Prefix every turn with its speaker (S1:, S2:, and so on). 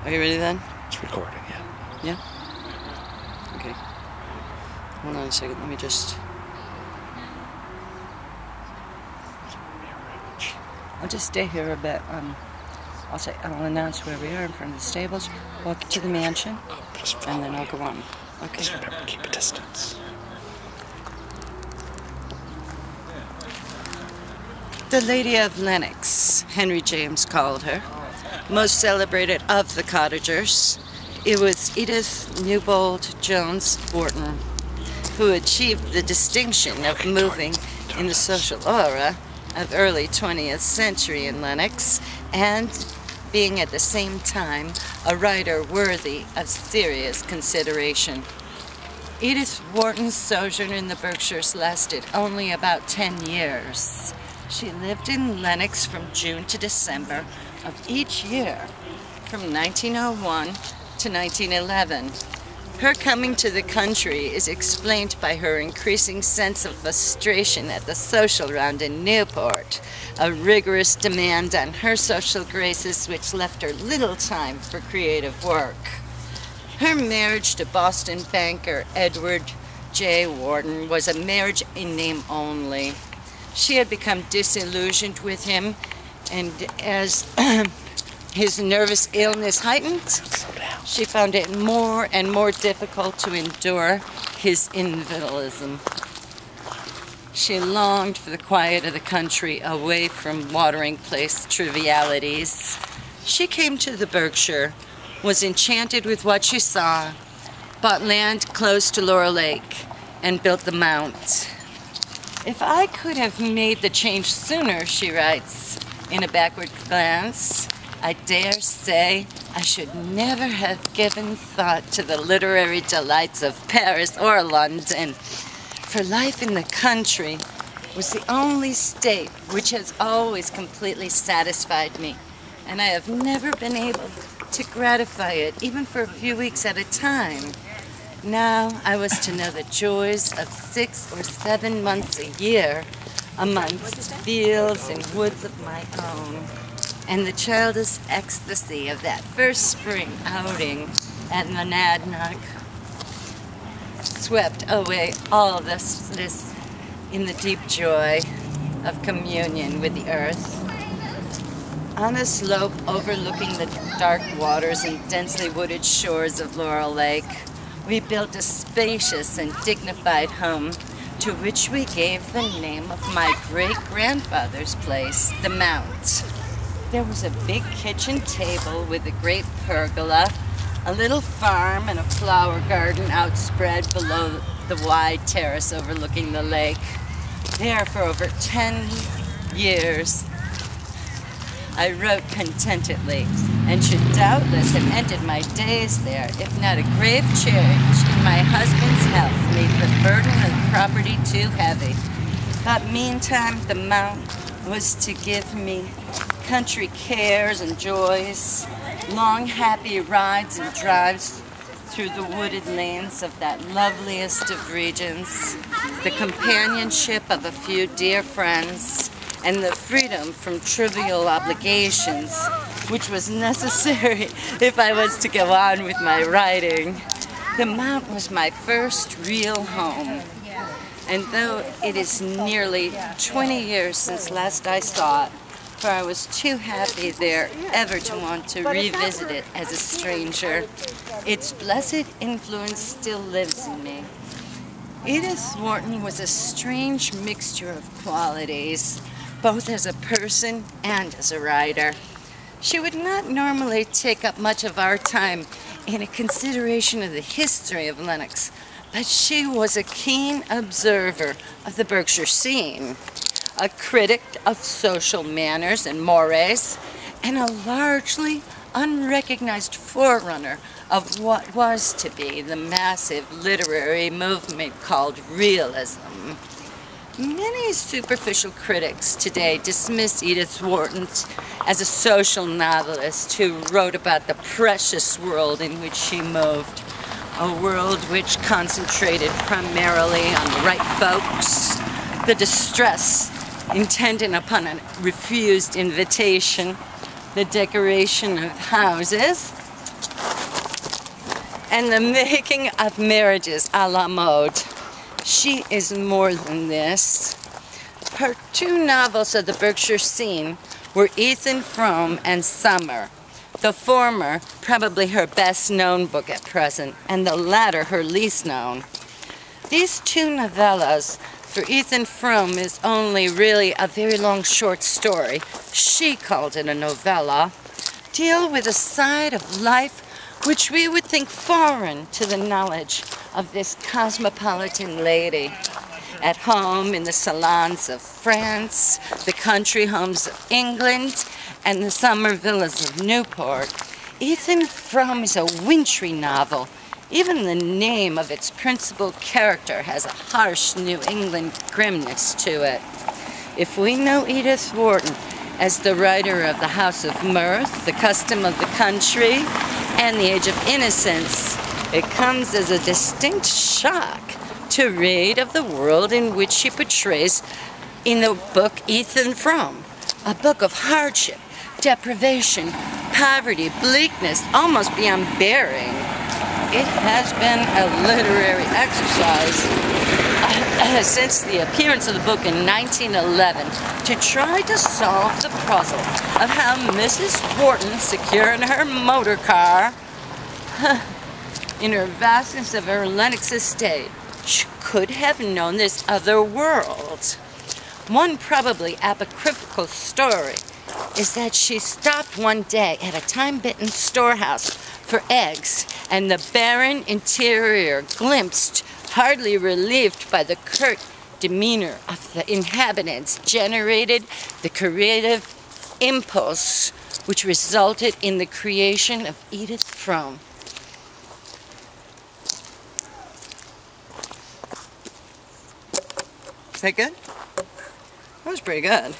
S1: Are you ready then?
S2: It's recording, yeah.
S1: Yeah? Okay. Hold on a second, let me just... I'll just stay here a bit. I'll announce where we are in front of the stables, walk to the mansion, and then I'll go on. Okay.
S2: Just remember, keep a distance.
S1: The Lady of Lenox, Henry James called her, most celebrated of the cottagers. It was Edith Newbold Jones Wharton who achieved the distinction of moving in the social aura of early 20th century in Lenox and being at the same time a writer worthy of serious consideration. Edith Wharton's sojourn in the Berkshires lasted only about 10 years. She lived in Lenox from June to December of each year, from 1901 to 1911. Her coming to the country is explained by her increasing sense of frustration at the social round in Newport, a rigorous demand on her social graces which left her little time for creative work. Her marriage to Boston banker Edward J. Wharton was a marriage in name only. She had become disillusioned with him, and as his nervous illness heightened, she found it more and more difficult to endure his invalidism. She longed for the quiet of the country, away from watering place trivialities. She came to the Berkshire, was enchanted with what she saw, bought land close to Laurel Lake, and built the Mount. If I could have made the change sooner, she writes, in a backward glance, I dare say I should never have given thought to the literary delights of Paris or London, for life in the country was the only state which has always completely satisfied me, and I have never been able to gratify it, even for a few weeks at a time. Now I was to know the joys of 6 or 7 months a year amongst fields and woods of my own, and the childish ecstasy of that first spring outing at Monadnock swept away all this in the deep joy of communion with the earth. On a slope overlooking the dark waters and densely wooded shores of Laurel Lake, we built a spacious and dignified home to which we gave the name of my great-grandfather's place, the Mount. There was a big kitchen table with a great pergola, a little farm and a flower garden outspread below the wide terrace overlooking the lake. There for over 10 years, I wrote contentedly, and should doubtless have ended my days there if not a grave change in my husband's health made the burden of property too heavy. But meantime, the Mount was to give me country cares and joys, long happy rides and drives through the wooded lanes of that loveliest of regions, the companionship of a few dear friends, and the freedom from trivial obligations, which was necessary if I was to go on with my writing. The Mount was my first real home, and though it is nearly 20 years since last I saw it, for I was too happy there ever to want to revisit it as a stranger, its blessed influence still lives in me. Edith Wharton was a strange mixture of qualities, both as a person and as a writer. She would not normally take up much of our time in a consideration of the history of Lenox, but she was a keen observer of the Berkshire scene, a critic of social manners and mores, and a largely unrecognized forerunner of what was to be the massive literary movement called realism. Many superficial critics today dismiss Edith Wharton as a social novelist who wrote about the precious world in which she moved, a world which concentrated primarily on the right folks, the distress intended upon a refused invitation, the decoration of houses, and the making of marriages a la mode. She is more than this. Her two novels of the Berkshire scene were Ethan Frome and Summer. The former, probably her best known book at present, and the latter her least known. These two novellas, for Ethan Frome, is only really a very long short story. She called it a novella. Deal with a side of life which we would think foreign to the knowledge of this cosmopolitan lady. At home in the salons of France, the country homes of England, and the summer villas of Newport, Ethan Frome is a wintry novel. Even the name of its principal character has a harsh New England grimness to it. If we know Edith Wharton as the writer of The House of Mirth, The Custom of the Country, and The Age of Innocence, it comes as a distinct shock to read of the world in which she portrays in the book Ethan Frome, a book of hardship, deprivation, poverty, bleakness, almost beyond bearing. It has been a literary exercise since the appearance of the book in 1911 to try to solve the puzzle of how Mrs. Wharton, secure in her motor car, in her vastness of her Lenox estate, she could have known this other world. One probably apocryphal story is that she stopped one day at a time-bitten storehouse for eggs, and the barren interior glimpsed, hardly relieved by the curt demeanor of the inhabitants, generated the creative impulse which resulted in the creation of Edith Frome. Is that good? That was pretty good.